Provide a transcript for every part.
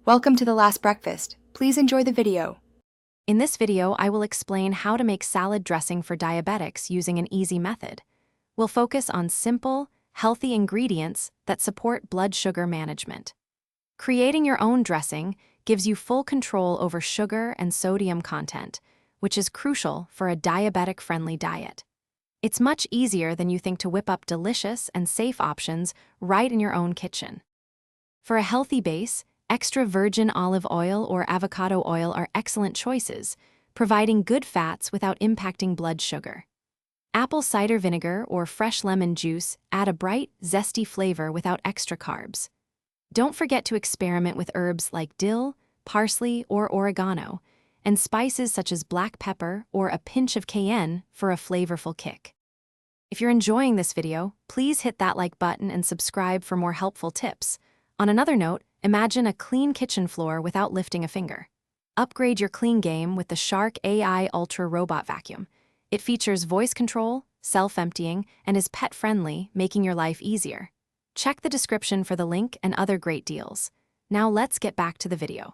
Welcome to The Last Breakfast. Please enjoy the video. In this video, I will explain how to make salad dressing for diabetics using an easy method. We'll focus on simple, healthy ingredients that support blood sugar management. Creating your own dressing gives you full control over sugar and sodium content, which is crucial for a diabetic-friendly diet. It's much easier than you think to whip up delicious and safe options right in your own kitchen. For a healthy base, extra virgin olive oil or avocado oil are excellent choices, providing good fats without impacting blood sugar. Apple cider vinegar or fresh lemon juice add a bright, zesty flavor without extra carbs. Don't forget to experiment with herbs like dill, parsley, or oregano, and spices such as black pepper or a pinch of cayenne for a flavorful kick. If you're enjoying this video, please hit that like button and subscribe for more helpful tips. On another note, imagine a clean kitchen floor without lifting a finger. Upgrade your clean game with the Shark AI Ultra Robot Vacuum. It features voice control, self-emptying, and is pet-friendly, making your life easier. Check the description for the link and other great deals. Now let's get back to the video.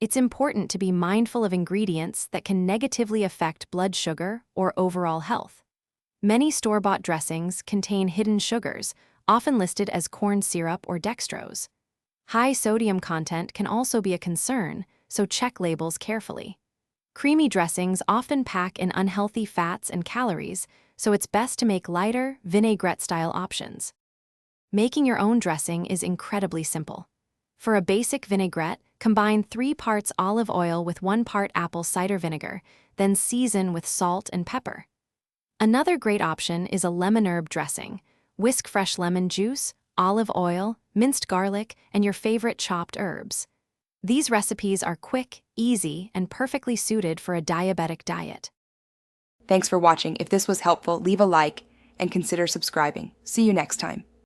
It's important to be mindful of ingredients that can negatively affect blood sugar or overall health. Many store-bought dressings contain hidden sugars, often listed as corn syrup or dextrose. High sodium content can also be a concern, so check labels carefully. Creamy dressings often pack in unhealthy fats and calories, so it's best to make lighter, vinaigrette-style options. Making your own dressing is incredibly simple. For a basic vinaigrette, combine 3 parts olive oil with 1 part apple cider vinegar, then season with salt and pepper. Another great option is a lemon herb dressing. Whisk fresh lemon juice, olive oil, minced garlic, and your favorite chopped herbs. These recipes are quick, easy, and perfectly suited for a diabetic diet. Thanks for watching. If this was helpful, leave a like and consider subscribing. See you next time.